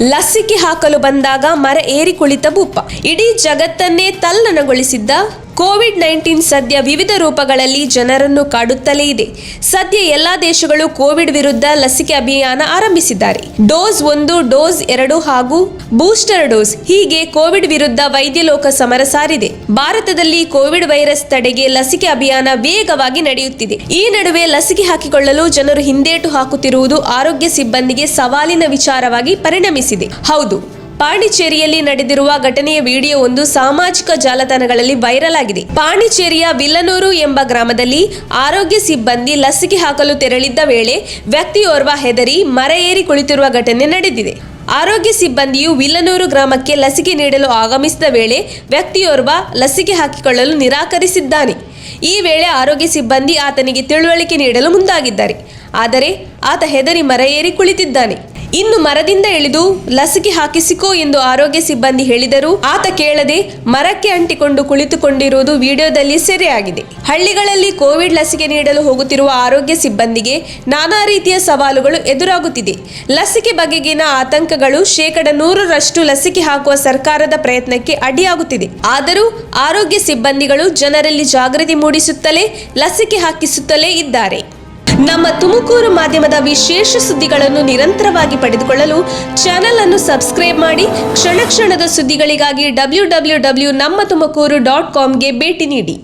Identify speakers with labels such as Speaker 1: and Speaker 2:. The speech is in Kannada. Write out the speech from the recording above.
Speaker 1: ಲಸಿಕೆ ಹಾಕಲು ಬಂದಾಗ ಮರ ಏರಿ ಕುಳಿತ ಭೂಪ. ಇಡೀ ಜಗತ್ತನ್ನೇ ತಲ್ಲಣಗೊಳಿಸಿದ್ದ ಕೋವಿಡ್-19 ಸದ್ಯ ವಿವಿಧ ರೂಪಗಳಲ್ಲಿ ಜನರನ್ನು ಕಾಡುತ್ತಲೇ ಇದೆ. ಸದ್ಯ ಎಲ್ಲಾ ದೇಶಗಳು ಕೋವಿಡ್ ವಿರುದ್ಧ ಲಸಿಕೆ ಅಭಿಯಾನ ಆರಂಭಿಸಿದ್ದಾರೆ. ಡೋಸ್ 1, ಡೋಸ್ 2 ಹಾಗೂ ಬೂಸ್ಟರ್ ಡೋಸ್ ಹೀಗೆ ಕೋವಿಡ್ ವಿರುದ್ಧ ವೈದ್ಯ ಲೋಕ ಸಮರ ಸಾರಿದೆ. ಭಾರತದಲ್ಲಿ ಕೋವಿಡ್ ವೈರಸ್ ತಡೆಗೆ ಲಸಿಕೆ ಅಭಿಯಾನ ವೇಗವಾಗಿ ನಡೆಯುತ್ತಿದೆ. ಈ ನಡುವೆ ಲಸಿಕೆ ಹಾಕಿಕೊಳ್ಳಲು ಜನರು ಹಿಂದೇಟು ಹಾಕುತ್ತಿರುವುದು ಆರೋಗ್ಯ ಸಿಬ್ಬಂದಿಗೆ ಸವಾಲಿನ ವಿಚಾರವಾಗಿ ಪರಿಣಮಿಸಿದೆ. ಹೌದು, ಪಾಂಡಿಚೇರಿಯಲ್ಲಿ ನಡೆದಿರುವ ಘಟನೆಯ ವಿಡಿಯೋ ಒಂದು ಸಾಮಾಜಿಕ ಜಾಲತಾಣಗಳಲ್ಲಿ ವೈರಲ್ ಆಗಿದೆ. ಪಾಂಡಿಚೇರಿಯ ವಿಲ್ಲನೂರು ಎಂಬ ಗ್ರಾಮದಲ್ಲಿ ಆರೋಗ್ಯ ಸಿಬ್ಬಂದಿ ಲಸಿಕೆ ಹಾಕಲು ತೆರಳಿದ್ದ ವೇಳೆ ವ್ಯಕ್ತಿಯೋರ್ವ ಹೆದರಿ ಮರ ಏರಿ ಕುಳಿತಿರುವ ಘಟನೆ ನಡೆದಿದೆ. ಆರೋಗ್ಯ ಸಿಬ್ಬಂದಿಯು ವಿಲ್ಲನೂರು ಗ್ರಾಮಕ್ಕೆ ಲಸಿಕೆ ನೀಡಲು ಆಗಮಿಸಿದ ವೇಳೆ ವ್ಯಕ್ತಿಯೋರ್ವ ಲಸಿಕೆ ಹಾಕಿಕೊಳ್ಳಲು ನಿರಾಕರಿಸಿದ್ದಾನೆ. ಈ ವೇಳೆ ಆರೋಗ್ಯ ಸಿಬ್ಬಂದಿ ಆತನಿಗೆ ತಿಳುವಳಿಕೆ ನೀಡಲು ಮುಂದಾಗಿದ್ದಾರೆ. ಆದರೆ ಆತ ಹೆದರಿ ಮರ ಏರಿ ಕುಳಿತಿದ್ದಾನೆ. ಇನ್ನು ಮರದಿಂದ ಇಳಿದು ಲಸಿಕೆ ಹಾಕಿಸಿಕೋ ಎಂದು ಆರೋಗ್ಯ ಸಿಬ್ಬಂದಿ ಹೇಳಿದರೂ ಆತ ಕೇಳದೆ ಮರಕ್ಕೆ ಅಂಟಿಕೊಂಡು ಕುಳಿತುಕೊಂಡಿರುವುದು ವಿಡಿಯೋದಲ್ಲಿ ಸೆರೆಯಾಗಿದೆ. ಹಳ್ಳಿಗಳಲ್ಲಿ ಕೋವಿಡ್ ಲಸಿಕೆ ನೀಡಲು ಹೋಗುತ್ತಿರುವ ಆರೋಗ್ಯ ಸಿಬ್ಬಂದಿಗೆ ನಾನಾ ರೀತಿಯ ಸವಾಲುಗಳು ಎದುರಾಗುತ್ತಿದೆ. ಲಸಿಕೆ ಬಗೆಗಿನ ಆತಂಕಗಳು 100% ಲಸಿಕೆ ಹಾಕುವ ಸರ್ಕಾರದ ಪ್ರಯತ್ನಕ್ಕೆ ಅಡ್ಡಿಯಾಗುತ್ತಿದೆ. ಆದರೂ ಆರೋಗ್ಯ ಸಿಬ್ಬಂದಿಗಳು ಜನರಲ್ಲಿ ಜಾಗೃತಿ ಮೂಡಿಸುತ್ತಲೇ ಲಸಿಕೆ ಹಾಕಿಸುತ್ತಲೇ ಇದ್ದಾರೆ. ನಮ್ಮ ತುಮಕೂರು ಮಾಧ್ಯಮದ ವಿಶೇಷ ಸುದ್ದಿಗಳನ್ನು ನಿರಂತರವಾಗಿ ಪಡೆದುಕೊಳ್ಳಲು ಚಾನೆಲ್ ಅನ್ನು ಸಬ್ಸ್ಕ್ರೈಬ್ ಮಾಡಿ. ಕ್ಷಣ ಕ್ಷಣದ ಸುದ್ದಿಗಳಿಗಾಗಿ www.nammathumakuru.com ಗೆ ಭೇಟಿ ನೀಡಿ.